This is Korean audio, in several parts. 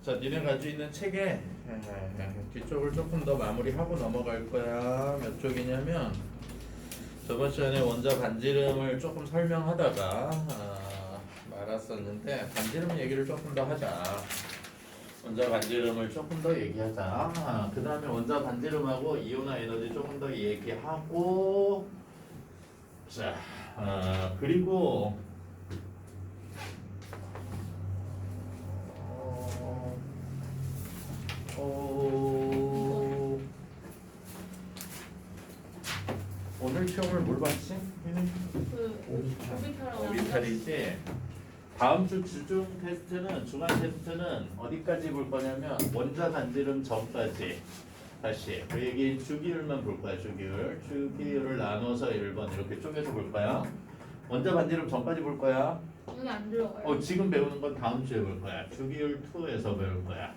자, 니네 가지고 있는 책에 뒤쪽을 조금 더 마무리하고 넘어갈 거야. 몇 쪽이냐면 저번 시간에 원자 반지름을 조금 설명하다가 말았었는데 반지름 얘기를 조금 더 하자. 원자 반지름을 조금 더 얘기하자. 그 다음에 원자 반지름하고 이온화 에너지 조금 더 얘기하고 자, 그리고 오늘 시험을 뭘 봤지? 오비탈이지. 다음 주 주중 테스트는 중간 테스트는 어디까지 볼 거냐면 원자 반지름 전까지. 다시 그 얘기 주기율만 볼 거야. 주기율을 나눠서 1번 이렇게 쪼개서 볼 거야. 원자 반지름 전까지 볼 거야. 여기 안 들어가요. 지금 배우는 건 다음 주에 볼 거야. 주기율 2에서 배울 거야.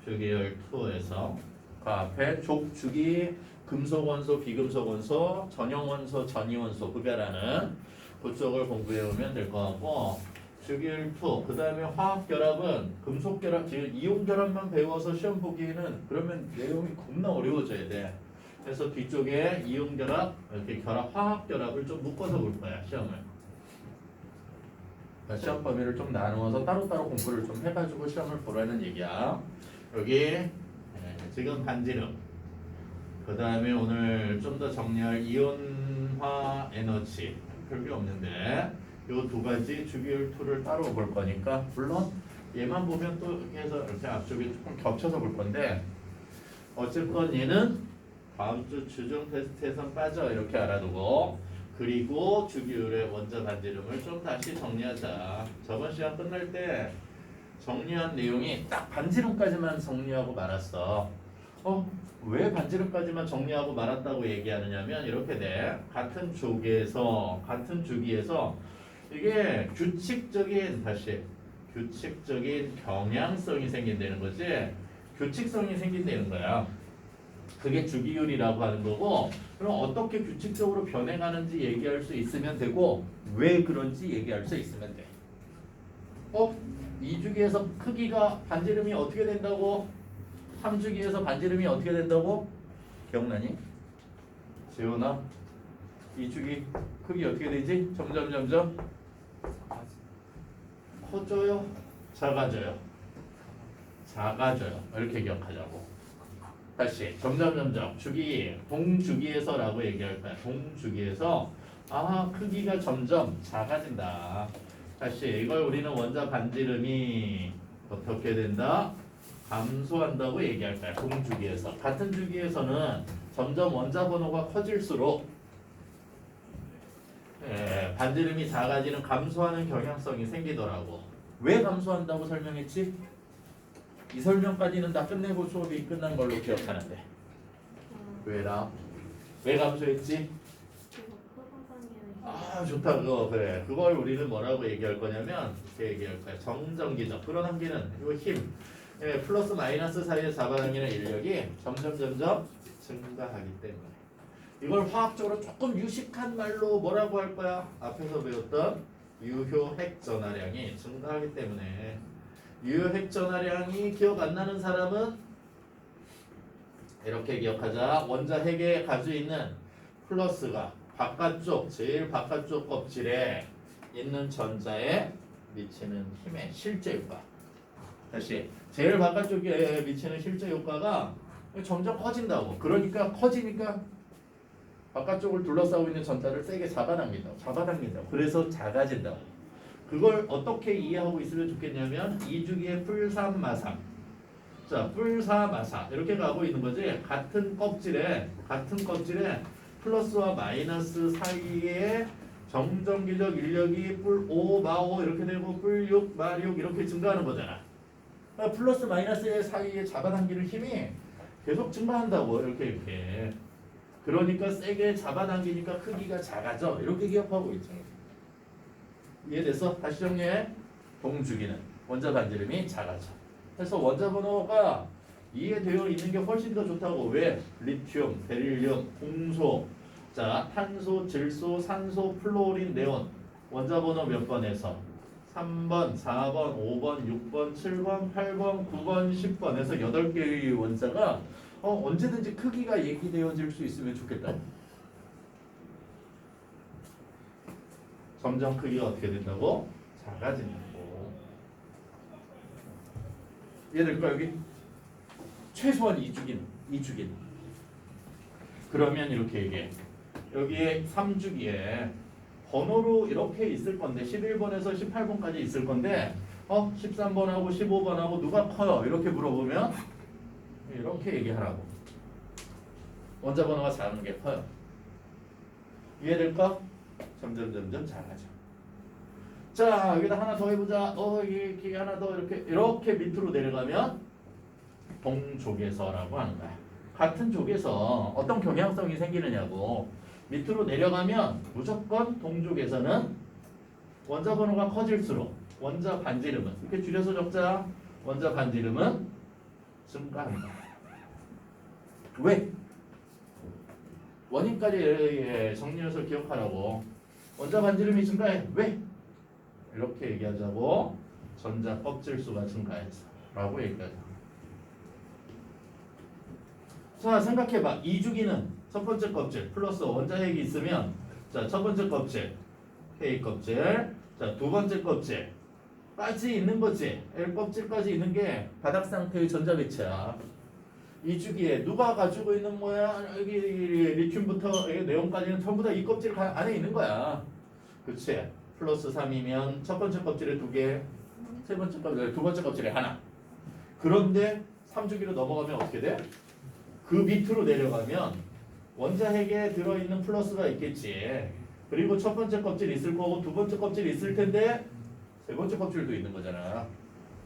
주기율 2에서 그 앞에 족주기 금속 원소, 비금속 원소, 전형 원소, 전이 원소 구별하는 그쪽을 공부해 오면 될 것 같고 주기율 2. 그 다음에 화학 결합은 금속 결합, 지금 이온 결합만 배워서 시험 보기에는 그러면 내용이 겁나 어려워져야 돼. 그래서 뒤쪽에 이온 결합, 이렇게 화학 결합을 좀 묶어서 볼 거야 시험을. 시험 범위를 좀 나누어서 따로따로 공부를 좀 해가지고 시험을 보라는 얘기야. 여기 지금 반지름. 그 다음에 오늘 좀 더 정리할 이온화 에너지 별게 없는데 요 두 가지 주기율 2를 따로 볼 거니까 물론 얘만 보면 또 이렇게 해서 이렇게 앞쪽에 조금 겹쳐서 볼 건데 어쨌건 얘는 다음 주 주중 테스트에선 빠져 이렇게 알아두고 그리고 주기율의 원자 반지름을 좀 다시 정리하자. 저번 시간 끝날 때 정리한 내용이 딱 반지름까지만 정리하고 말았어. 왜 반지름까지만 정리하고 말았다고 얘기하느냐면 이렇게 돼. 같은 주기에서 이게 규칙적인 경향성이 생긴다는 거지. 규칙성이 생긴다는 거야. 그게 주기율이라고 하는 거고 그럼 어떻게 규칙적으로 변해가는지 얘기할 수 있으면 되고 왜 그런지 얘기할 수 있으면 돼. 이 주기에서 크기가 반지름이 어떻게 된다고? 3주기에서 반지름이 어떻게 된다고? 기억나니? 재훈아, 이 주기 크기 어떻게 되지? 점점 커져요? 작아져요? 작아져요. 이렇게 기억하자고. 다시 점점 주기 동주기에서라고 얘기할 거야. 동주기에서 크기가 점점 작아진다. 다시 이걸 우리는 원자 반지름이 어떻게 된다? 감소한다고 얘기할 거야. 동주기에서. 같은 주기에서는 점점 원자 번호가 커질수록 반지름이 작아지는 감소하는 경향성이 생기더라고. 왜 감소한다고 설명했지? 이 설명까지는 다 끝내고 수업이 끝난 걸로 기억하는데 왜라? 왜 감소했지? 좋다 그거. 그래 그걸 우리는 뭐라고 얘기할 거냐면 이렇게 얘기할 거야. 정전기적. 끌어당기는 이 힘 플러스 마이너스 사이에 잡아당기는 인력이 점점 증가하기 때문에 이걸 화학적으로 조금 유식한 말로 뭐라고 할 거야? 앞에서 배웠던 유효 핵 전하량이 증가하기 때문에 유효 핵 전하량이 기억 안 나는 사람은 이렇게 기억하자. 원자 핵에 가지고 있는 플러스가 제일 바깥쪽 껍질에 있는 전자에 미치는 힘의 실제 효과. 다시 제일 바깥쪽에 미치는 실제 효과가 점점 커진다고. 그러니까 커지니까 바깥쪽을 둘러싸고 있는 전자를 세게 잡아당긴다고. 그래서 작아진다고. 그걸 어떻게 이해하고 있으면 좋겠냐면 이 주기의 풀삼마삼. 자, 풀사마사 이렇게 가고 있는 거지. 같은 껍질에 플러스와 마이너스 사이에 정전기적 인력이 뿔 5, 마5 이렇게 되고 뿔 6, 마6 이렇게 증가하는 거잖아. 플러스 마이너스 사이에 잡아당기는 힘이 계속 증가한다고. 이렇게 그러니까 세게 잡아당기니까 크기가 작아져. 이렇게 기억하고 있죠. 이해됐어? 다시 정리해. 동주기는 원자 반지름이 작아져. 그래서 원자 번호가 이해되어 있는 게 훨씬 더 좋다고. 왜? 리튬, 베릴륨, 홍소, 자 탄소, 질소, 산소, 플로린, 네온 원자 번호 몇 번에서 3번, 4번, 5번, 6번, 7번, 8번, 9번, 10번 해서 8개의 원자가 언제든지 크기가 얘기되어질 수 있으면 좋겠다. 점점 크기가 어떻게 된다고? 작아진다고. 이해될까 여기? 최소한 2주기는. 그러면 이렇게 얘기해. 여기에 3주기에 번호로 이렇게 있을 건데 11번에서 18번까지 있을 건데 13번하고 15번하고 누가 커요? 이렇게 물어보면 이렇게 얘기하라고. 원자 번호가 작은 게 커요. 이해될까? 점점 작아져. 자 여기다 하나 더 해보자. 이게 하나 더 이렇게 밑으로 내려가면 동족에서라고 하는 거야. 같은 족에서 어떤 경향성이 생기느냐고. 밑으로 내려가면 무조건 동족에서는 원자 번호가 커질수록 원자 반지름은 이렇게 줄여서 적자. 원자 반지름은 증가한다. 왜? 원인까지 정리해서 기억하라고. 원자 반지름이 증가해. 왜? 이렇게 얘기하자고. 전자 껍질 수가 증가해서 라고 얘기하자. 자 생각해봐. 2주기는 첫 번째 껍질 플러스 원자 핵이 있으면 자 첫 번째 껍질 K 껍질, 자 두 번째 껍질까지 있는 거지. L 껍질까지 있는 게 바닥 상태의 전자 배치야. 2주기에 누가 가지고 있는 거야? 여기 리튬부터 네온까지는 전부 다 이 껍질 안에 있는 거야. 그치? 플러스 3이면 첫 번째 껍질에 2개, 세 번째 껍질, 두 번째 껍질에 하나. 그런데 3주기로 넘어가면 어떻게 돼? 그 밑으로 내려가면 원자 핵에 들어있는 플러스가 있겠지. 그리고 첫 번째 껍질 있을 거고 두 번째 껍질 있을 텐데 세 번째 껍질도 있는 거잖아.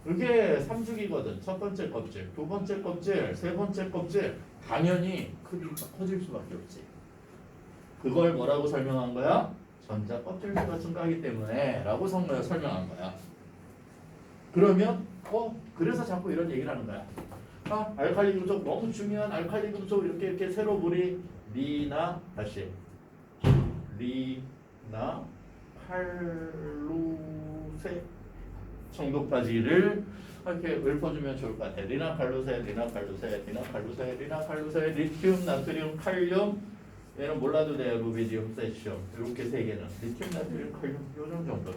이게 3주기거든. 첫 번째 껍질, 두 번째 껍질, 세 번째 껍질. 당연히 크기가 커질 수밖에 없지. 그걸 뭐라고 설명한 거야? 전자 껍질 수가 증가하기 때문에 라고 설명한 거야. 그러면 그래서 자꾸 이런 얘기를 하는 거야. 알칼리 금속 너무 중요한 알칼리 금속 이렇게 세로 물이 다시 리나 칼루세 정도까지를 이렇게 읊어주면 좋을 것 같아. 리나 칼루세, 리튬, 나트륨, 칼륨. 얘는 몰라도 돼. 루비디움, 세슘. 이렇게 세 개는 리튬, 나트륨, 칼륨 요런 정도.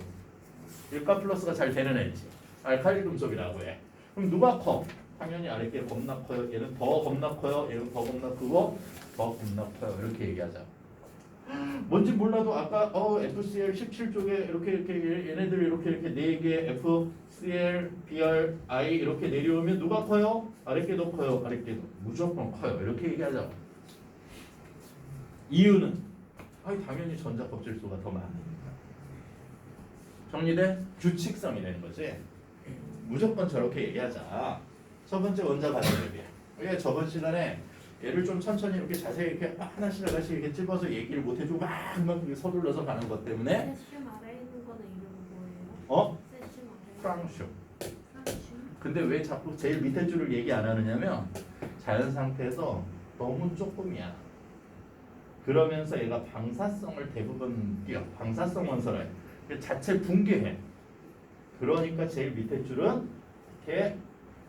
일가 플러스가 잘 되는 애지. 알칼리 금속이라고 해. 그럼 누가 커? 당연히 아래게 겁나 커요. 얘는 더 겁나 커요. 얘는 더 겁나 크고 더 겁나 커요. 이렇게 얘기하자. 뭔지 몰라도 아까 FCl 17쪽에 이렇게 얘네들 이렇게 4개 FCl, Br, I 이렇게 내려오면 누가 커요? 아랫게도 커요. 아랫게도 무조건 커요. 이렇게 얘기하자. 이유는 당연히 전자 껍질수가 더 많으니까. 정리돼? 규칙성이 되는 거지. 무조건 저렇게 얘기하자. 첫 번째 원자 반응에 비해. 저번 시간에 얘를 좀 천천히 이렇게 자세히 이렇게 하나씩 이렇게 찝어서 얘기를 못 해주고 막 서둘러서 가는 것 때문에. 세슘 아래 있는 거는 이름은 뭐예요? 세슘 아래. 프랑슘. 프랑슘. 근데 왜 자꾸 제일 밑에 줄을 얘기 안 하느냐면 자연 상태에서 너무 조금이야. 그러면서 얘가 방사성을 대부분 띄어. 방사성 원소를 자체 붕괴해. 그러니까 제일 밑에 줄은 이렇게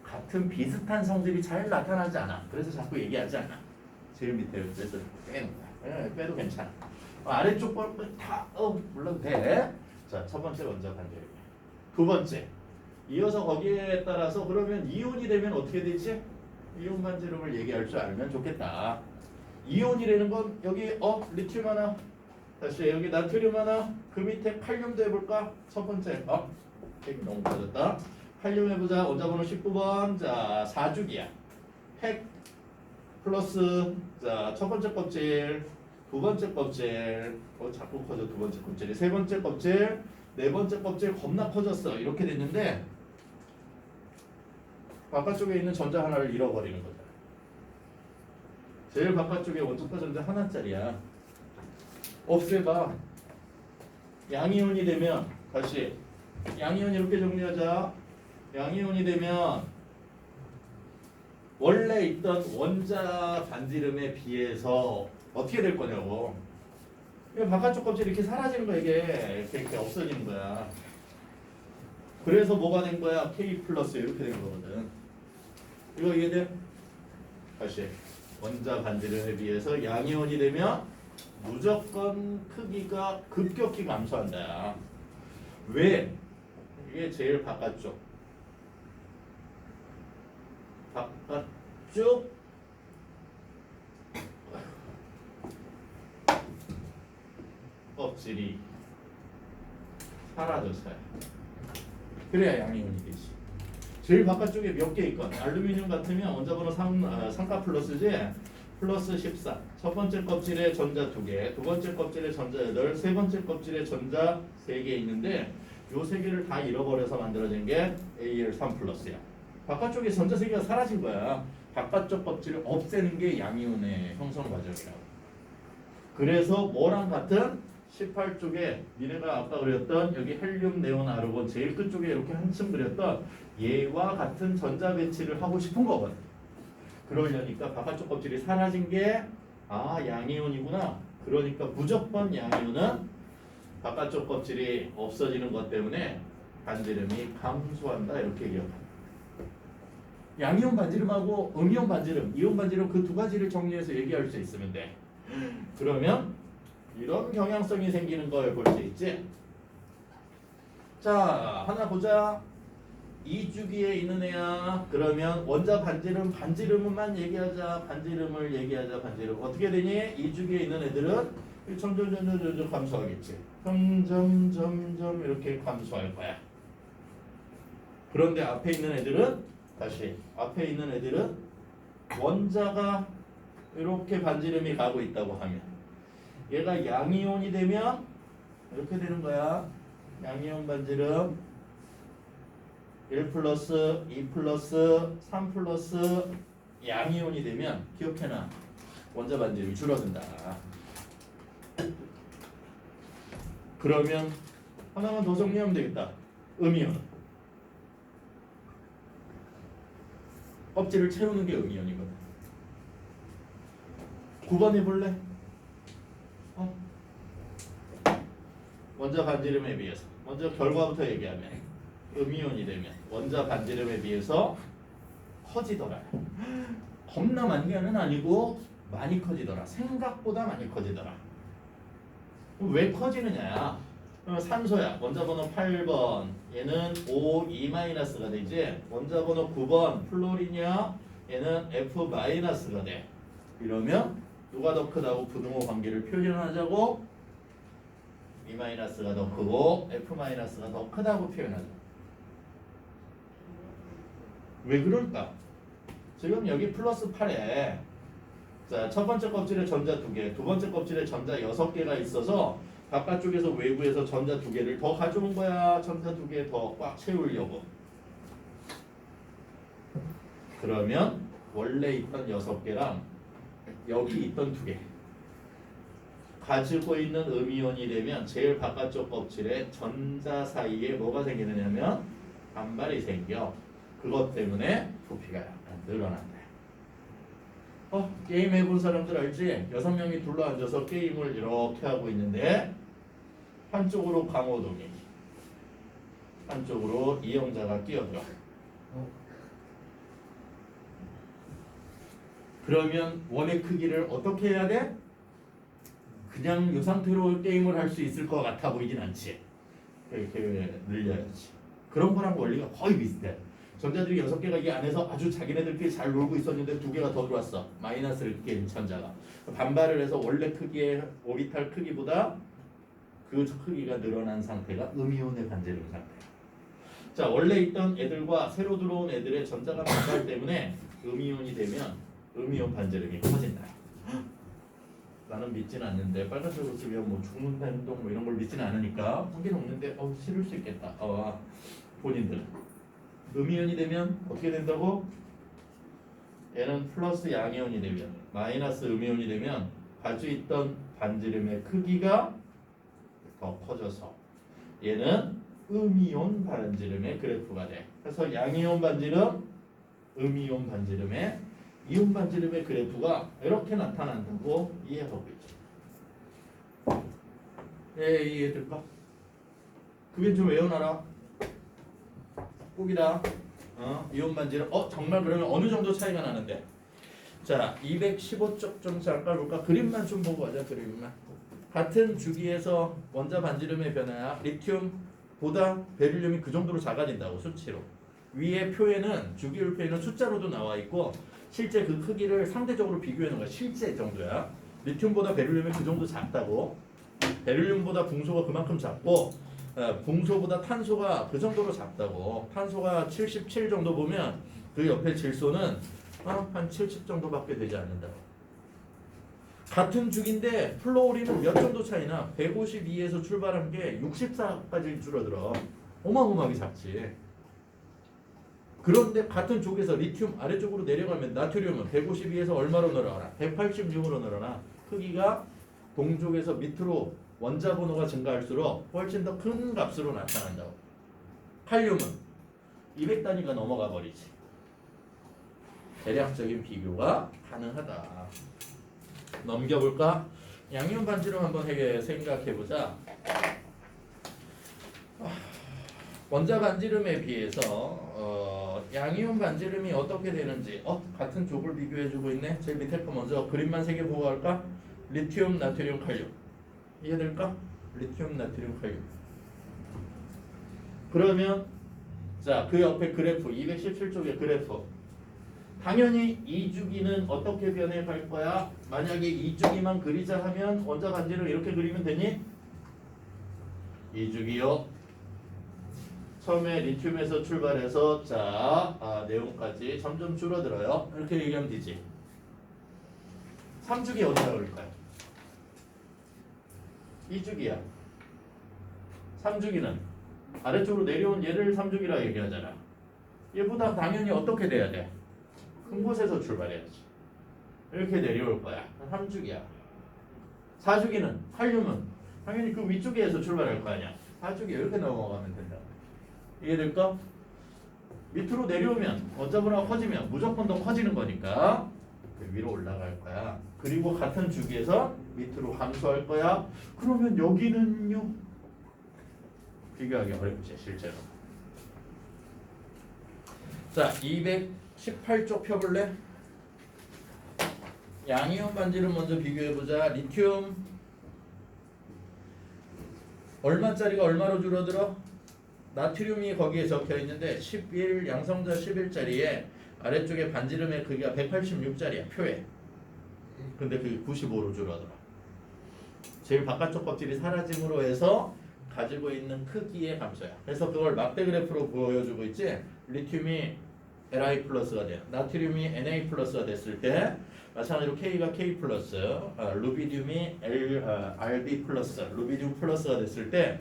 같은 비슷한 성질이 잘 나타나지 않아. 그래서 자꾸 얘기하지 않아. 제일 밑에 그래서 빼는 거야. 빼도 괜찮아. 아래쪽 다 물러도 돼. 자, 첫 번째 원자 반대로. 두 번째. 이어서 거기에 따라서 그러면 이온이 되면 어떻게 되지? 이온 반지름을 얘기할 줄 알면 좋겠다. 이온이라는 건 여기 리튬 하나. 다시 여기 나트륨 하나. 그 밑에 칼륨도 해볼까? 첫 번째. 핵 너무 빠졌다. 칼륨 해보자. 원자번호 19번. 자, 4주기야. 핵 플러스 자, 첫 번째 껍질, 두 번째 껍질. 자꾸 커져. 두 번째 껍질이. 세 번째 껍질, 네 번째 껍질 겁나 커졌어. 이렇게 됐는데 바깥쪽에 있는 전자 하나를 잃어버리는 거잖아. 제일 바깥쪽에 원자과 전자 하나짜리야. 없애봐. 양이온이 되면 다시 양이온 이렇게 정리하자. 양이온이 되면 원래 있던 원자 반지름에 비해서 어떻게 될 거냐고. 바깥쪽 껍질이 이렇게 사라지는 거야. 이게 이렇게 없어지는 거야. 그래서 뭐가 된 거야? K 플러스 이렇게 된 거거든. 이거 이해돼? 다시 원자 반지름에 비해서 양이온이 되면 무조건 크기가 급격히 감소한다. 왜? 이게 제일 바깥쪽 껍질이 사라졌어요. 그래야 양이온이 되지. 제일 바깥쪽에 몇 개 있건 알루미늄 같으면 원자번호 3가 플러스지. 플러스 14. 첫 번째 껍질에 전자 2개, 두 번째 껍질에 전자 8, 세 번째 껍질에 전자 3개 있는데 요 3개를 다 잃어버려서 만들어진 게 Al3 플러스야. 바깥쪽에 전자 3개가 사라진 거야. 바깥쪽 껍질을 없애는 게 양이온의 형성 과정이라고. 그래서 뭐랑 같은 18쪽에 니네가 아까 그렸던 여기 헬륨, 네온, 아르곤 제일 끝쪽에 이렇게 한층 그렸던 얘와 같은 전자 배치를 하고 싶은 거거든. 그러려니까 바깥쪽 껍질이 사라진 게 양이온이구나. 그러니까 무조건 양이온은 바깥쪽 껍질이 없어지는 것 때문에 반지름이 감소한다 이렇게 얘기합니다. 양이온 반지름하고 음이온 반지름, 이온 반지름 그 두 가지를 정리해서 얘기할 수 있으면 돼. 그러면 이런 경향성이 생기는 걸 볼 수 있지. 자, 하나 보자. 이 주기에 있는 애야. 그러면 원자 반지름만 얘기하자. 반지름을 얘기하자. 반지름 어떻게 되니? 이 주기에 있는 애들은 점점 감소하겠지. 점점 이렇게 감소할 거야. 그런데 앞에 있는 애들은 앞에 있는 애들은 원자가 이렇게 반지름이 가고 있다고 하면 얘가 양이온이 되면 이렇게 되는 거야. 양이온 반지름 1 플러스 2 플러스 3 플러스 양이온이 되면 기억해놔. 원자 반지름이 줄어든다. 그러면 하나만 더 정리하면 되겠다. 음이온. 껍질을 채우는 게 음이온이거든. 9번 해볼래? 원자 반지름에 비해서 먼저 결과부터 얘기하면 음이온이 되면 원자 반지름에 비해서 커지더라. 겁나 많이는 아니고 많이 커지더라. 생각보다 많이 커지더라. 왜 커지느냐? 산소야. 원자 번호 8번 얘는 O2-가 되지. 원자 번호 9번 플로린이야. 얘는 F-가 돼. 이러면 누가 더 크다고 부등호 관계를 표현하자고? E-가 더 크고 F-가 더 크다고 표현하자. 왜 그럴까? 지금 여기 플러스 8에 자, 첫 번째 껍질에 전자 2개, 두 번째 껍질에 전자 6개가 있어서 바깥쪽에서 외부에서 전자 2개를 더 가져온 거야. 전자 2개 더 꽉 채우려고. 그러면 원래 있던 6개랑 여기 있던 2개 가지고 있는 음이온이 되면 제일 바깥쪽 껍질에 전자 사이에 뭐가 생기느냐면 반발이 생겨. 그것 때문에 부피가 약간 늘어난다. 게임 해본 사람들 알지? 6명이 둘러앉아서 게임을 이렇게 하고 있는데 한쪽으로 강호동이, 한쪽으로 이영자가 끼어들어. 그러면 원의 크기를 어떻게 해야 돼? 그냥 이 상태로 게임을 할 수 있을 것 같아 보이진 않지. 이렇게 늘려야지. 그런 거랑 원리가 거의 비슷해. 전자들이 6개가 이 안에서 아주 자기네들끼리 잘 놀고 있었는데 2개가 더 들어왔어. 마이너스를 끼는 전자가. 반발을 해서 원래 크기의 오비탈 크기보다 그 크기가 늘어난 상태가 음이온의 반지름 상태야. 자, 원래 있던 애들과 새로 들어온 애들의 전자가 반발 때문에 음이온이 되면 음이온 반지름이 커진다. 나는 믿지는 않는데 빨간색으로 쓰면 뭐 죽는다 행동 뭐 이런 걸 믿지는 않으니까 한계는 없는데 싫을 수 있겠다. 본인들 음이온이 되면 어떻게 된다고? 얘는 플러스 양이온이 되면 마이너스 음이온이 되면 가지고 있던 반지름의 크기가 더 커져서 얘는 음이온 반지름의 그래프가 돼. 그래서 양이온 반지름, 음이온 반지름의 이온 반지름의 그래프가 이렇게 나타난다고 이해하고 있죠. 이해될까? 그게 좀 외워놔라. 꼭이다. 이온 반지름. 정말 그러면 어느 정도 차이가 나는데? 자, 215쪽 좀 잠깐 볼까? 그림만 좀 보고 가자. 그림만. 같은 주기에서 원자 반지름의 변화야. 리튬보다 베릴륨이 그 정도로 작아진다고 수치로. 위에 표에는 주기율 표에는 숫자로도 나와 있고 실제 그 크기를 상대적으로 비교해 놓은 거야. 실제 정도야. 리튬보다 베릴륨이 그 정도 작다고. 베릴륨보다 붕소가 그만큼 작고 붕소보다 탄소가 그 정도로 작다고. 탄소가 77 정도 보면 그 옆에 질소는 한 70 정도밖에 되지 않는다고. 같은 주기인데 플로우린은 몇 정도 차이나? 152에서 출발한 게 64까지 줄어들어. 어마어마하게 작지. 그런데 같은 쪽에서 리튬 아래쪽으로 내려가면 나트륨은 152에서 얼마로 늘어나? 186으로 늘어나. 크기가 동쪽에서 밑으로 원자 번호가 증가할수록 훨씬 더 큰 값으로 나타난다고. 칼륨은 200단위가 넘어가 버리지. 대략적인 비교가 가능하다. 넘겨볼까? 양이온 반지름 한번 생각해보자. 원자 반지름에 비해서 양이온 반지름이 어떻게 되는지 같은 족을 비교해주고 있네. 제일 밑에 거 먼저 그림만 3개 보고 갈까? 리튬, 나트륨, 칼륨. 이해될까? 리튬, 나트륨, 칼륨. 그러면 자, 그 옆에 그래프 217쪽의 그래프. 당연히 이 주기는 어떻게 변해갈 거야? 만약에 이 주기만 그리자 하면 원자 반지름 이렇게 그리면 되니? 이 주기요. 처음에 리튬에서 출발해서 네온까지 점점 줄어들어요. 이렇게 얘기하면 되지. 3주기 어디다 그럴까요? 2주기야. 3주기는 아래쪽으로 내려온 얘를 3주기라 얘기하잖아. 얘보다 당연히 어떻게 돼야 돼? 큰 곳에서 출발해야지. 이렇게 내려올 거야. 3주기야. 4주기는 칼륨은 당연히 그 위쪽에서 출발할 거 아니야. 4주기 이렇게 넘어가면 된다. 이해될까? 밑으로 내려오면 원자번호가 커지면 무조건 더 커지는 거니까 위로 올라갈 거야. 그리고 같은 주기에서 밑으로 감소할 거야. 그러면 여기는요? 비교하기 어렵지 실제로. 자, 218쪽 펴볼래? 양이온 반지름 먼저 비교해보자. 리튬 얼마짜리가 얼마로 줄어들어? 나트륨이 거기에 적혀있는데 11 양성자 11짜리에 아래쪽에 반지름의 크기가 186짜리야 표에. 근데 그게 95로 줄어들어. 제일 바깥쪽 껍질이 사라짐으로 해서 가지고 있는 크기의 감소야. 그래서 그걸 막대 그래프로 보여주고 있지. 리튬이 Li 플러스가 돼. 나트륨이 Na 플러스가 됐을 때 마찬가지로 K가 K 플러스, 루비듐이 Rb 플러스, 루비듐 플러스가 됐을 때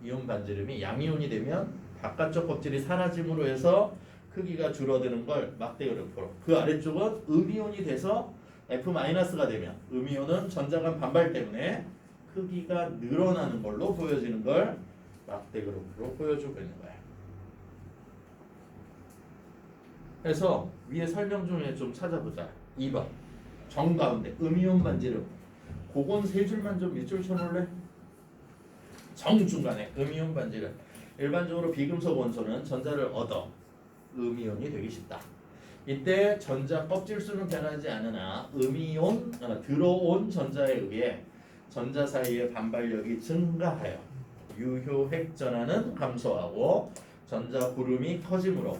이온 반지름이 양이온이 되면 바깥쪽 껍질이 사라짐으로 해서 크기가 줄어드는 걸 막대 그래프로. 그 아래쪽은 음이온이 돼서 F-가 되면 음이온은 전자 간 반발 때문에 크기가 늘어나는 걸로 보여지는 걸 막대 그래프로 보여주고 있는 거야. 그래서 위에 설명 중에 좀 찾아보자. 2번 정가운데 음이온 반지름. 그건 세 줄만 좀 밑줄 쳐놓을래? 정중간에 음이온 반지름. 일반적으로 비금속 원소는 전자를 얻어 음이온이 되기 쉽다. 이때 전자 껍질 수는 변하지 않으나 음이온 들어온 전자에 의해 전자 사이의 반발력이 증가하여 유효핵 전하는 감소하고 전자 구름이 커지므로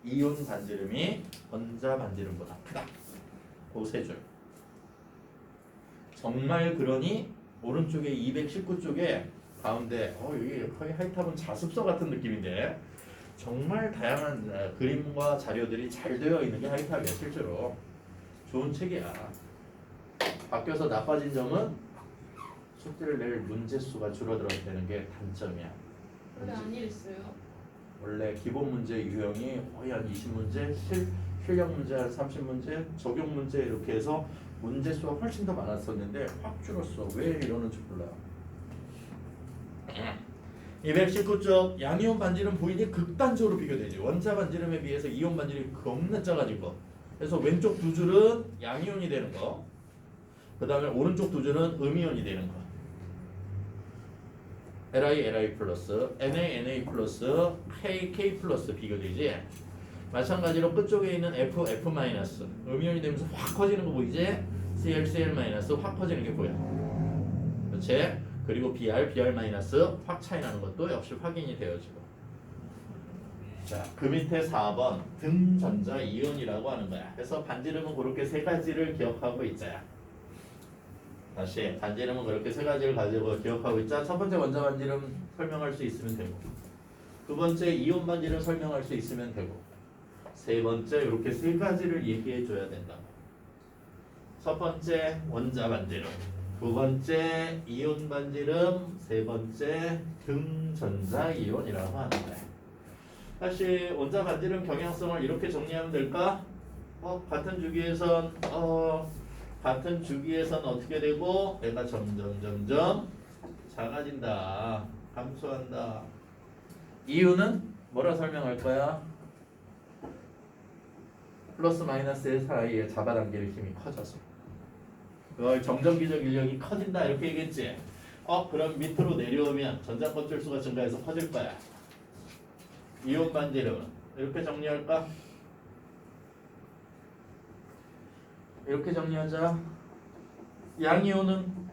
이온 반지름이 원자 반지름보다 크다. 그 세 줄. 정말 그러니 오른쪽에 219쪽에 가운데 이게 거의 하이탑은 자습서 같은 느낌인데 정말 다양한 그림과 자료들이 잘 되어 있는 게 하이탑이야. 실제로 좋은 책이야. 바뀌어서 나빠진 점은 숙제를 낼 문제 수가 줄어들었다는 게 단점이야. 원래 안 이랬어요? 원래 기본 문제 유형이 거의 한 20문제, 실력 문제 한 30문제, 적용 문제 이렇게 해서 문제 수가 훨씬 더 많았었는데 확 줄었어. 왜 이러는지 몰라요. 219쪽 양이온 반지름 보이니 극단적으로 비교되지. 원자 반지름에 비해서 이온 반지름이 겁나 작아지고. 그래서 왼쪽 두 줄은 양이온이 되는 거. 그 다음에 오른쪽 두 줄은 음이온이 되는 거. Li 플러스 Na 플러스 K 플러스 비교되지. 마찬가지로 끝쪽에 있는 F 마이너스 음이온이 되면서 확 커지는 거 보이지? Cl 마이너스 확 커지는 게 보여. 그렇지? 그리고 Br 마이너스 확 차이 나는 것도 역시 확인이 되어지고. 자, 그 밑에 4번 등전자 이온이라고 하는 거야. 그래서 반지름은 그렇게 세 가지를 기억하고 있자. 다시 반지름은 그렇게 세 가지를 가지고 기억하고 있자. 첫 번째 원자 반지름 설명할 수 있으면 되고, 두 번째 이온 반지름 설명할 수 있으면 되고, 세 번째 이렇게 세 가지를 얘기해 줘야 된다. 첫 번째 원자 반지름, 두 번째 이온 반지름, 세 번째 등전자 이온이라고 하는 거야. 다시 원자 반지름 경향성을 이렇게 정리하면 될까? 같은 주기에선 어떻게 되고 얘가 점점 작아진다, 감소한다. 이유는 뭐라 설명할 거야? 플러스 마이너스의 사이에 잡아당기는 힘이 커져서 그걸 정전기적 인력이 커진다 이렇게 얘기했지. 그럼 밑으로 내려오면 전자 껍질 수가 증가해서 커질 거야. 이온 반지름은 이렇게 정리할까? 이렇게 정리하자. 양이온은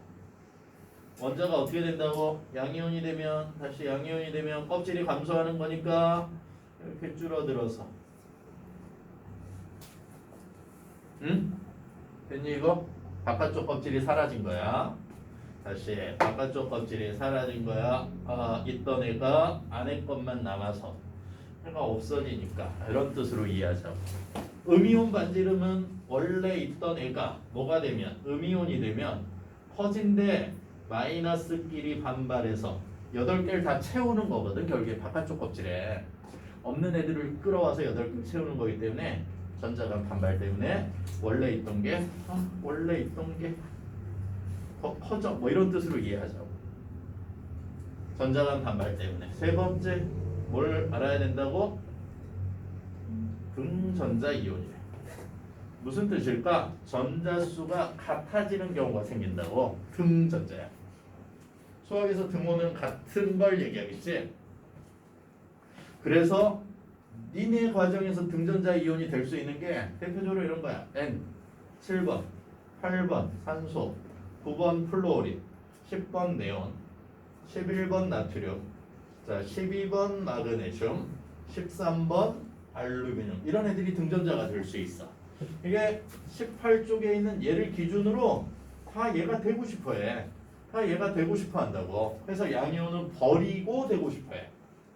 원자가 어떻게 된다고? 양이온이 되면 다시 양이온이 되면 껍질이 감소하는 거니까 이렇게 줄어들어서. 응? 됐니 이거? 바깥쪽 껍질이 사라진 거야. 다시 바깥쪽 껍질이 사라진 거야. 있던 애가 안에 것만 남아서 애가 없어지니까 이런 뜻으로 이해하자고. 음이온 반지름은 원래 있던 애가 뭐가 되면 음이온이 되면 커진데 마이너스끼리 반발해서 8개를 다 채우는 거거든. 결국에 바깥쪽 껍질에 없는 애들을 끌어와서 8개 채우는 거기 때문에 전자간 반발 때문에 원래 있던 게 더 커져 뭐 이런 뜻으로 이해하자고. 전자간 반발 때문에. 세 번째 뭘 알아야 된다고? 등전자 이온이래. 무슨 뜻일까? 전자수가 같아지는 경우가 생긴다고. 등전자야. 수학에서 등호는 같은 걸 얘기하겠지. 그래서 니네 과정에서 등전자 이온이 될 수 있는 게 대표적으로 이런 거야. N 7번, 8번 산소, 9번 플루오린, 10번 네온, 11번 나트륨, 자 12번 마그네슘, 13번 알루미늄 이런 애들이 등전자가 될 수 있어. 이게 18쪽에 있는 얘를 기준으로 다 얘가 되고 싶어해. 다 얘가 되고 싶어 한다고. 그래서 양이온은 버리고 되고 싶어해.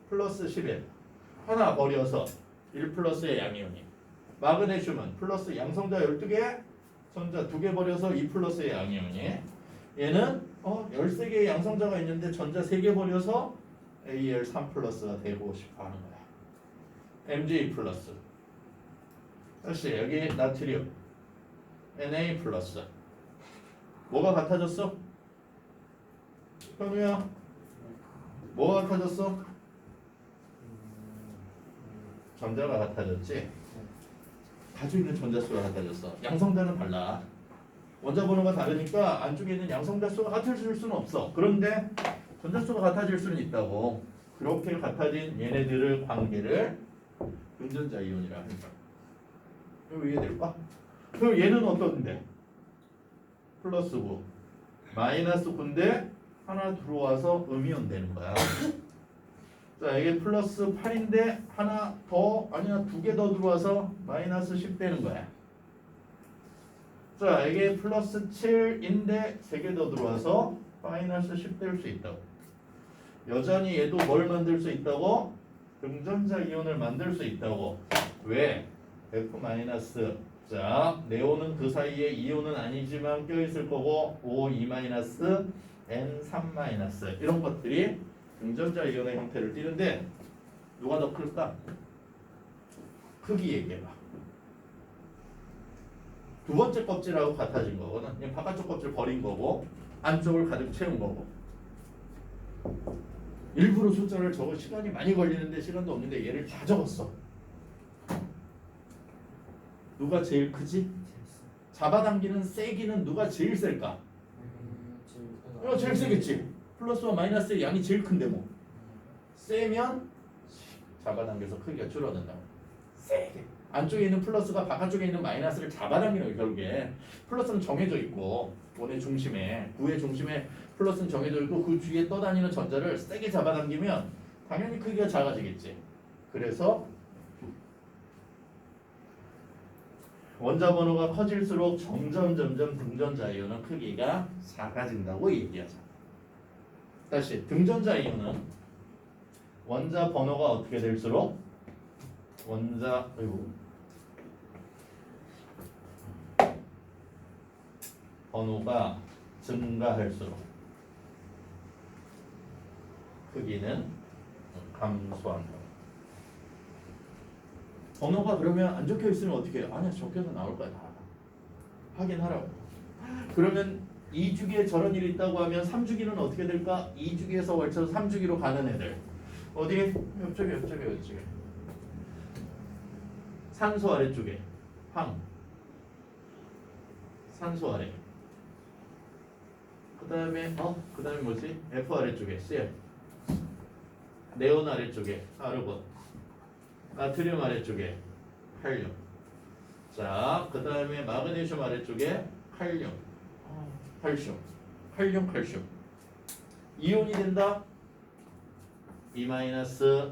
플러스 11 하나 버려서 1 플러스의 양이온이. 마그네슘은 플러스 양성자 12개 전자 2개 버려서 2 플러스의 양이온이. 얘는 13개의 양성자가 있는데 전자 3개 버려서 Al3 플러스가 되고 싶어 하는 거야. Mg 플러스. 다시 여기 나트륨 Na 플러스. 뭐가 같아졌어? 현우야 뭐가 같아졌어? 전자가 같아졌지? 가지고 있는 전자수가 같아졌어. 양성자는 달라. 원자 번호가 다르니까 안쪽에 있는 양성자 수가 같아질 수는 없어. 그런데 전자수가 같아질 수는 있다고. 그렇게 같아진 얘네들을 관계를 등전자 이온이라 한다. 이거 이해될까? 그럼 얘는 어떤데? 플러스 9 마이너스 9인데 하나 들어와서 음이온 되는 거야. 자 이게 플러스 8인데 하나 더 아니야 2개 더 들어와서 마이너스 10 되는 거야. 자 이게 플러스 7인데 3개 더 들어와서 마이너스 10 될 수 있다고. 여전히 얘도 뭘 만들 수 있다고? 등전자 이온을 만들 수 있다고. 왜? F 마이너스. 자 네온은 그 사이에 이온은 아니지만 껴있을 거고 O 2 마이너스 N 3 마이너스 이런 것들이 등전자 이온의 형태를 띠는데 누가 더 클까? 크기 얘기해봐. 두 번째 껍질하고 같아진 거거든. 그냥 바깥쪽 껍질 버린 거고 안쪽을 가득 채운 거고. 일부러 숫자를 적을 시간이 많이 걸리는데 시간도 없는데 얘를 다 적었어. 누가 제일 크지? 잡아당기는 세기는 누가 제일 셀까? 제일 세겠지. 플러스와 마이너스의 양이 제일 큰데 뭐 세면 잡아당겨서 크기가 줄어든다. 세게 안쪽에 있는 플러스가 바깥쪽에 있는 마이너스를 잡아당기는 거예요. 결국에 플러스는 정해져 있고 원의 중심에 구의 중심에 플러스는 정해져 있고 그 주위에 떠다니는 전자를 세게 잡아당기면 당연히 크기가 작아지겠지. 그래서 원자 번호가 커질수록 점점 등전자 이온은 크기가 작아진다고 얘기하자. 다시 등전자 이온은 원자 번호가 어떻게 될수록 번호가 증가할수록 크기는 감소한다. 번호가 그러면 안 적혀 있으면 어떻게 해요? 아니야, 적혀서 나올 거야. 다 확인하라고. 그러면 2주기에 저런 일이 있다고 하면 3주기는 어떻게 될까? 2주기에서 걸쳐서 3주기로 가는 애들 어디? 옆쪽에 산소 아래쪽에 황 산소 아래 그 다음에 뭐지? F 아래쪽에 CL 네온 아래쪽에 아르곤 나트륨 아래쪽에 칼륨. 자, 그 다음에 마그네슘 아래쪽에 칼륨, 칼슘. 이온이 된다. E 마이너스,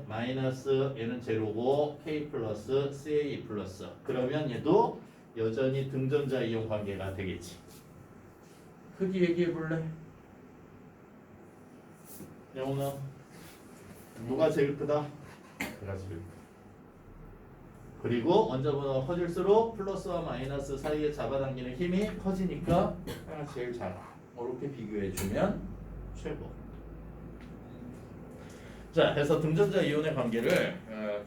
얘는 제로고 K 플러스, CA 플러스. 그러면 얘도 여전히 등전자 이온 관계가 되겠지. 크기 얘기해 볼래? 영훈아, 누가 제일 크다? 내가 제일 크다. 그리고 원자 번호가 커질수록 플러스와 마이너스 사이에 잡아당기는 힘이 커지니까 하나 제일 작아. 이렇게 비교해주면 최고. 자, 해서 등전자 이온의 관계를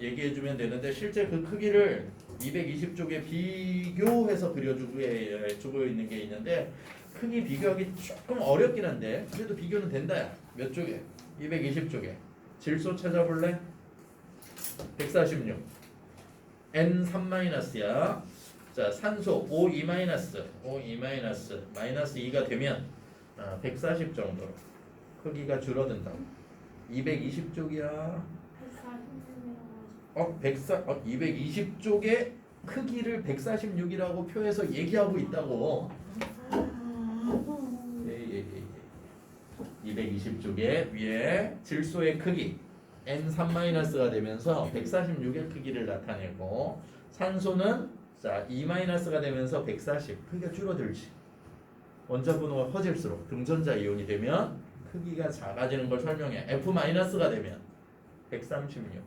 얘기해주면 되는데 실제 그 크기를 220쪽에 비교해서 그려주고 있는 게 있는데 크기 비교하기 조금 어렵긴 한데 그래도 비교는 된다야. 몇 쪽에? 220쪽에. 질소 찾아볼래? 146. N3-야. 자, 산소 O2-, 마이너스 2가 되면 140 정도로 크기가 줄어든다. 220쪽이야. 220쪽의 크기를 146이라고 표해서 얘기하고 있다고. 220쪽에 위에 질소의 크기 N3-가 되면서 146의 크기를 나타내고 산소는 자 2-가 되면서 140 크기가 줄어들지. 원자 번호가 커질수록 등전자 이온이 되면 크기가 작아지는 걸 설명해. F-가 되면 136.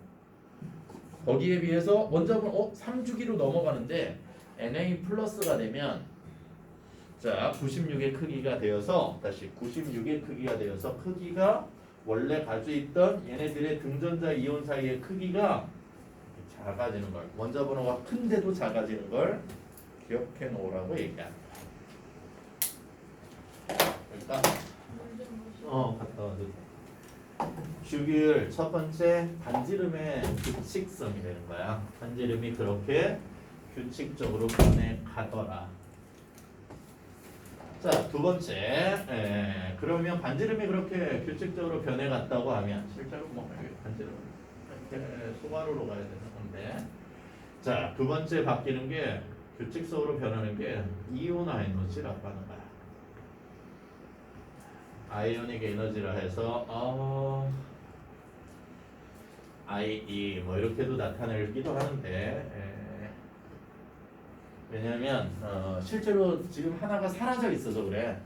거기에 비해서 원자 번호 3주기로 넘어가는데 Na+가 되면 자 96의 크기가 되어서 다시 96의 크기가 되어서 크기가 원래 가지고 있던 얘네들의 등전자 이온 사이의 크기가 작아지는 걸 원자 번호가 큰데도 작아지는 걸 기억해 놓으라고 얘기합니다. 일단 갔다 와도 돼. 주기율 첫 번째 반지름의 규칙성이 되는 거야. 반지름이 그렇게 규칙적으로 변해가더라. 자, 두 번째, 그러면 반지름이 그렇게 규칙적으로 변해갔다고 하면 실제로 뭐 반지름 이렇게 소괄호로 가야 되는 건데, 자, 두 번째 바뀌는 게 규칙적으로 변하는 게 이온화 에너지라고 하는 거야. 아이오닉 에너지라 해서 IE 뭐 이렇게도 나타내기도 하는데. 왜냐면 실제로 지금 하나가 사라져 있어서 그래.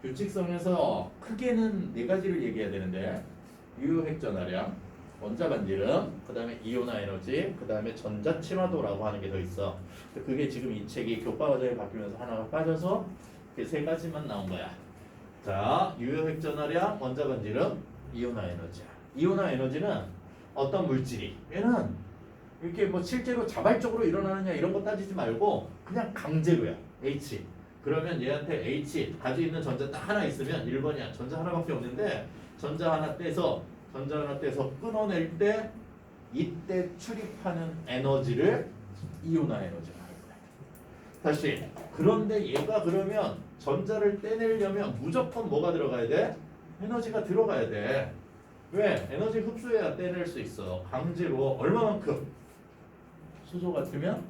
규칙성에서 크게는 네 가지를 얘기해야 되는데 유효핵 전하량, 원자 반지름, 그 다음에 이온화 에너지, 그 다음에 전자 친화도라고 하는 게 더 있어. 그게 지금 이 책이 교과 과정에 바뀌면서 하나가 빠져서 그 세 가지만 나온 거야. 자, 유효핵 전하량, 원자 반지름, 이온화 에너지야. 이온화 에너지는 어떤 물질이 얘는 이렇게 뭐 실제로 자발적으로 일어나느냐 이런 거 따지지 말고 그냥 강제로야. H. 그러면 얘한테 H 가지고 있는 전자 딱 하나 있으면 1번이야. 전자 하나밖에 없는데 전자 하나 떼서 끊어낼 때 이때 출입하는 에너지를 이온화 에너지라고 하는 거야. 다시. 그런데 얘가 그러면 전자를 떼내려면 무조건 뭐가 들어가야 돼? 에너지가 들어가야 돼. 왜? 에너지 흡수해야 떼낼 수 있어. 강제로 얼마만큼? 수소 같으면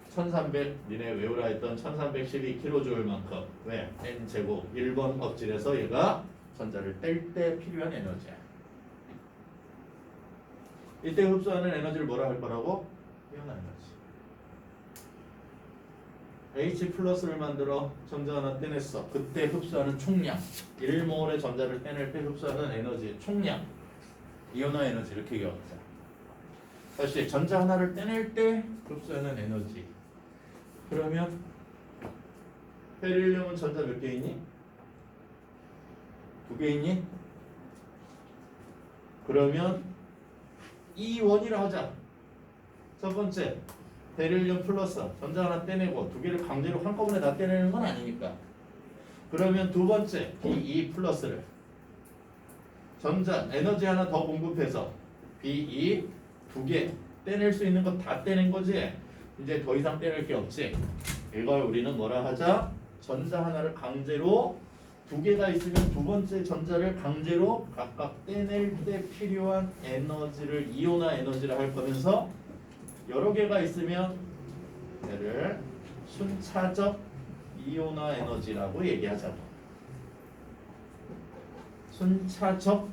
1300, 니네 외우라 했던 1312kJ만큼. 왜? n제곱 1번 업질에서 얘가 전자를 뗄 때 필요한 에너지야. 이때 흡수하는 에너지를 뭐라 할 거라고? 이온 에너지. H 플러스를 만들어 전자 하나 떼냈어. 그때 흡수하는 총량 1몰의 전자를 떼낼 때 흡수하는 에너지 총량 이온화 에너지 이렇게 기억하자. 다시 전자 하나를 떼낼 때 흡수하는 에너지. 그러면 베릴륨은 전자 몇 개 있니? 2개 있니? 그러면 E1이라 하자. 첫 번째 베릴륨 플러스 전자 하나 떼내고 2개를 강제로 한꺼번에 다 떼내는 건 아니니까. 그러면 두 번째 B2 플러스를 전자 에너지 하나 더 공급해서 B2 2개 떼낼 수 있는 거 다 떼낸 거지. 이제 더 이상 떼낼 게 없지. 이걸 우리는 뭐라 하자? 전자 하나를 강제로 2개가 있으면 두 번째 전자를 강제로 각각 떼낼 때 필요한 에너지를 이온화 에너지라 할 거면서 여러 개가 있으면 얘를 순차적 이온화 에너지라고 얘기하자고. 순차적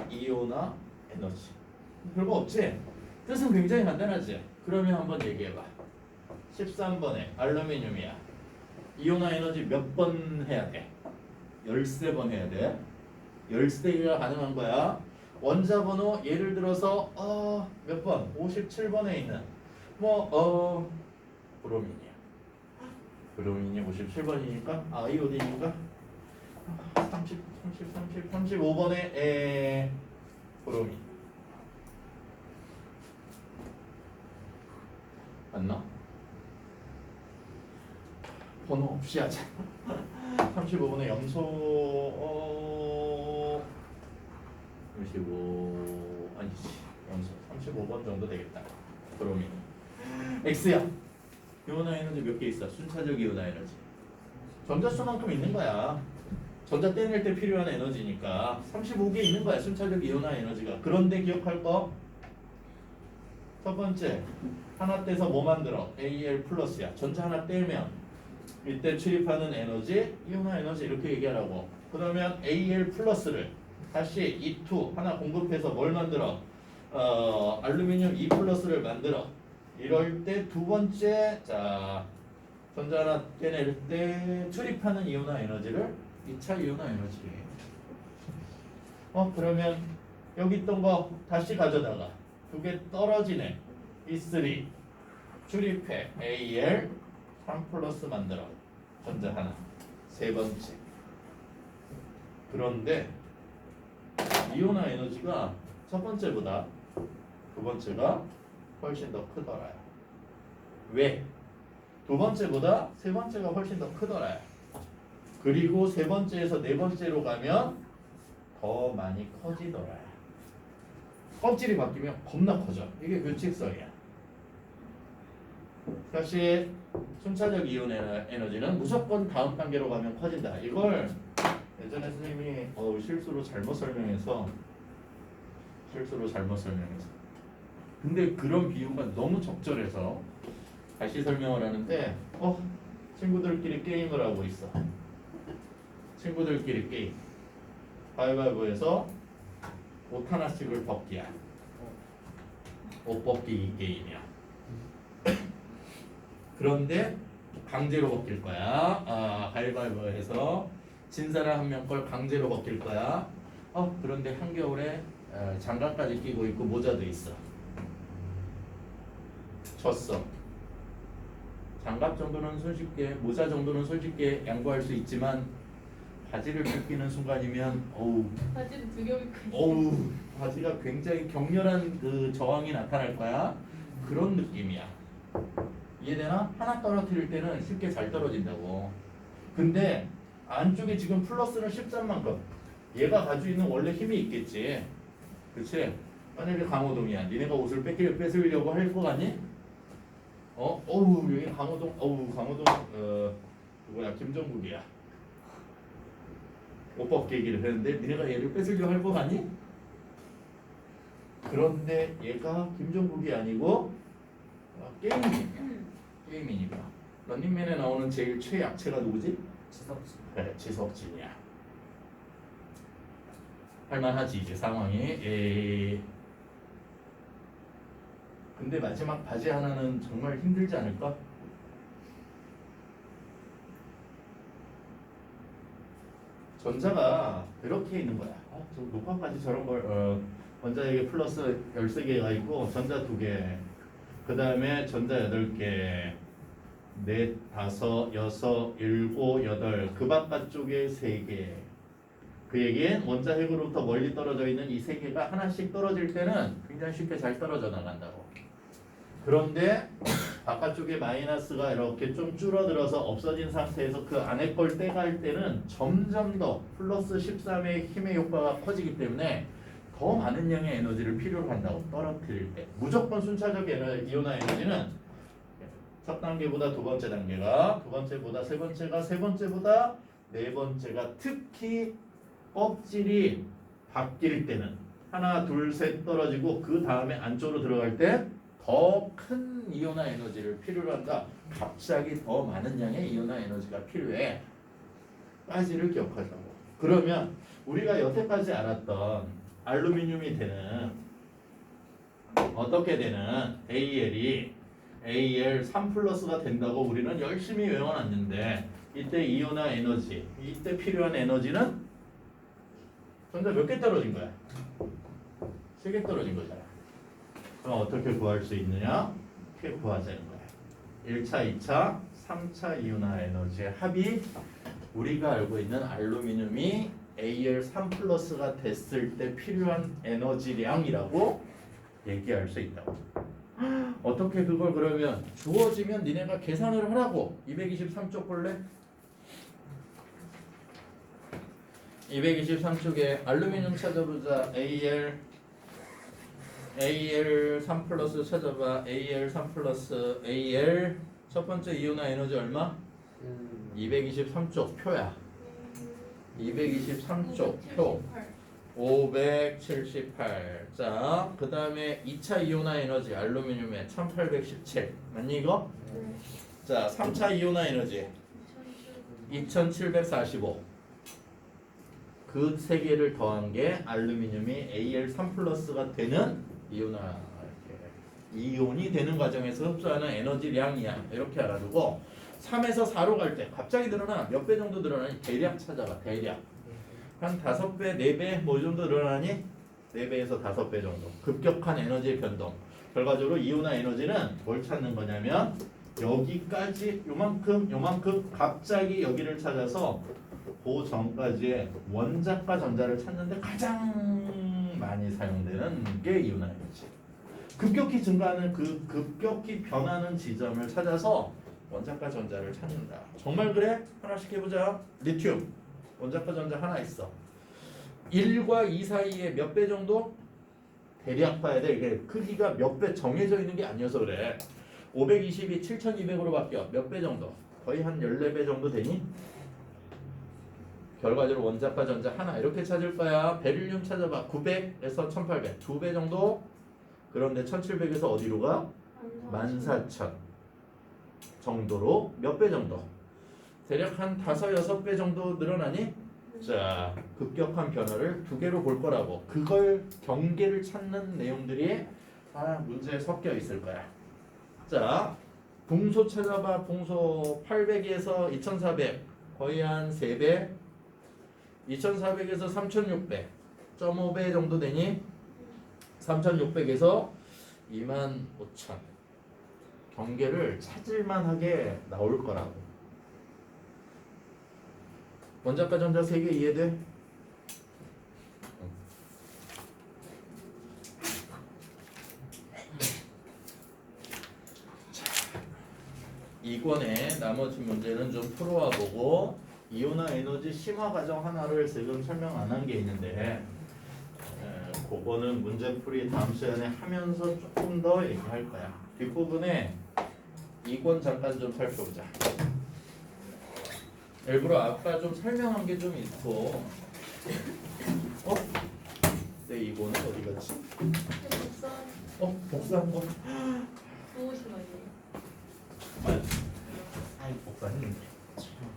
이온화 에너지. 별거 없지? 뜻은 굉장히 간단하지? 그러면 한번 얘기해봐. 13번에 알루미늄이야. 이온화 에너지 몇 번 해야 돼? 13번 해야 돼. 13개가 가능한 거야. 원자 번호 예를 들어서 몇 번? 57번에 있는 브로민이야. 브로민이 57번이니까 아이오딘인가? 35번에 브로민. 맞나? 번호 없이 하자. 35번에 염소 35 아니지 염소 35번 정도 되겠다. 브로민 X야. 이온화 에너지 몇 개 있어? 순차적 이온화 에너지 전자수만큼 있는 거야. 전자 떼낼 때 필요한 에너지니까 35개 있는 거야. 순차적 이온화 에너지가. 그런데 기억할 거 첫 번째 하나 떼서 뭐 만들어? Al 플러스야. 전자 하나 떼면 이때 출입하는 에너지 이온화 에너지 이렇게 얘기하라고. 그러면 Al 플러스를 다시 E2 하나 공급해서 뭘 만들어? 알루미늄 E 플러스를 만들어. 이럴 때 두 번째 자 전자 하나 떼낼 때 출입하는 이온화 에너지를 2차 이온화 에너지. 그러면 여기 있던 거 다시 가져다가 2개 떨어지네. E3 출입해 Al 3 플러스 만들어. 전자 하나. 세 번째. 그런데 이온화 에너지가 첫 번째보다 두 번째가 훨씬 더 크더라요. 왜? 두 번째보다 세 번째가 훨씬 더 크더라요. 그리고 세 번째에서 네 번째로 가면 더 많이 커지더라요. 껍질이 바뀌면 겁나 커져. 이게 규칙성이야. 사실 순차적 이온 에너지는 무조건 다음 단계로 가면 커진다. 이걸 예전에 선생님이 실수로 잘못 설명해서 근데 그런 비유가 너무 적절해서 다시 설명을 하는데 친구들끼리 게임을 하고 있어. 친구들끼리 게임. 가위바위보에서 옷 하나씩을 벗기야. 옷 벗기 게임이야. 그런데 강제로 벗길 거야. 가위바위보에서 진 사람 한 명 걸 강제로 벗길 거야. 그런데 한겨울에 장갑까지 끼고 있고 모자도 있어. 졌어. 장갑 정도는 손쉽게, 모자 정도는 손쉽게 양보할 수 있지만 바지를 벗기는 순간이면 바지를 2겹 입고 어우 바지가 굉장히 격렬한 그 저항이 나타날 거야. 그런 느낌이야. 이해되나? 하나 떨어뜨릴 때는 쉽게 잘 떨어진다고. 근데 안쪽에 지금 플러스는 13만큼 얘가 가지고 있는 원래 힘이 있겠지. 그치? 만약에 강호동이야. 니네가 옷을 뺏으려고 할 거 같니? 여기 강호동 누구야? 김정국이야. 오법 계기를 했는데 니네가 얘를 뺏으려 할 법 아니? 그런데 얘가 김종국이 아니고 게임이니까 런닝맨에 나오는 제일 최약체가 누구지? 지석진. 그래 지석진이야. 할만하지 이제 상황이. 근데 마지막 바지 하나는 정말 힘들지 않을까? 전자가 이렇게 있는 거야. 저 녹화까지 저런 걸 원자에게 플러스 13개가 있고 전자 2개, 그 다음에 전자 8개, 넷, 다섯, 여섯, 일곱, 여덟, 그 바깥쪽에 3개. 그 얘기는 원자 핵으로부터 멀리 떨어져 있는 이 3개가 하나씩 떨어질 때는 굉장히 쉽게 잘 떨어져 나간다고. 그런데 바깥쪽에 마이너스가 이렇게 좀 줄어들어서 없어진 상태에서 그 안에 걸 떼갈 때는 점점 더 플러스 13의 힘의 효과가 커지기 때문에 더 많은 양의 에너지를 필요로 한다고. 떨어뜨릴 때 무조건 순차적 이온화 에너지는 첫 단계보다 두 번째 단계가, 두 번째보다 세 번째가, 세 번째보다 네 번째가, 특히 껍질이 바뀔 때는 하나 둘 셋 떨어지고 그 다음에 안쪽으로 들어갈 때 더 큰 이온화 에너지를 필요로 한다. 갑자기 더 많은 양의 이온화 에너지가 필요해. 까지를 기억하자고. 그러면 우리가 여태까지 알았던 알루미늄이 되는, 어떻게 되는 AL이 AL3 플러스가 된다고 우리는 열심히 외워놨는데, 이때 이온화 에너지, 이때 필요한 에너지는 전자 몇 개 떨어진 거야? 3개 떨어진 거잖아. 그럼 어떻게 구할 수 있느냐? 이렇게 구하자는 거야. 1차, 2차, 3차 이온화 에너지의 합이 우리가 알고 있는 알루미늄이 AL3 플러스가 됐을 때 필요한 에너지량이라고 얘기할 수 있다고. 어떻게 그걸 그러면 주어지면 니네가 계산을 하라고. 223쪽 볼래? 223쪽에 알루미늄 찾아보자. AL3 플러스 찾아봐. AL3 플러스 AL 첫 번째 이온화 에너지 얼마? 223쪽 표야. 223쪽 표 578. 자, 그 다음에 2차 이온화 에너지 알루미늄의 1817 맞니 이거? 네. 자, 3차 이온화 에너지 2745. 그 세 개를 더한 게 알루미늄이 AL3 플러스가 되는 이온화, 이렇게 이온이 되는 과정에서 흡수하는 에너지량이야. 이렇게 알아두고 3에서 4로 갈 때 갑자기 늘어나. 몇 배 정도 늘어나니? 대략 찾아봐. 대략 한 5배, 4배 뭐 정도 늘어나니? 4배에서 5배 정도. 급격한 에너지의 변동. 결과적으로 이온화 에너지는 뭘 찾는 거냐면 여기까지 요만큼 갑자기 여기를 찾아서 그 전까지의 원자과 전자를 찾는데 가장 많이 사용되는 게 이온화 에너지. 급격히 증가하는 그 급격히 변하는 지점을 찾아서 원자과 전자를 찾는다. 정말 그래? 하나씩 해보자. 리튬 원자과 전자 하나 있어. 1과 2 사이에 몇 배 정도? 대략 봐야 돼. 이게 크기가 몇 배 정해져 있는 게 아니어서 그래. 520이 7200으로 바뀌어. 몇 배 정도? 거의 한 14배 정도 되니? 결과적으로 원자과 전자 하나 이렇게 찾을 거야. 베릴륨 찾아봐. 900에서 1800 2배 정도? 그런데 1700에서 어디로 가? 14000 정도로 몇 배 정도? 대략 한 5, 6배 정도 늘어나니? 자, 급격한 변화를 두 개로 볼 거라고. 그걸 경계를 찾는 내용들이 문제에 섞여 있을 거야. 자, 붕소 찾아봐. 붕소 800에서 2400 거의 한 3배. 2400에서 3600 0.5배 정도 되니? 3600에서 25000 경계를 찾을만하게 나올 거라고. 원자과 전자 3개 이해돼? 자, 이권의 나머지 문제는 좀 풀어와 보고 이온화 에너지 심화 과정 하나를 지금 설명 안 한 게 있는데 그거는 문제풀이 다음 시간에 하면서 조금 더 얘기할 거야. 뒷부분에 이권 잠깐 좀 살펴보자. 일부러 아까 좀 설명한 게 좀 있고. 어? 내 이거는 어디 갔지? 복사 복사한 거. 좋으신 거예요. 맞아. 아이 복사했는데. 참.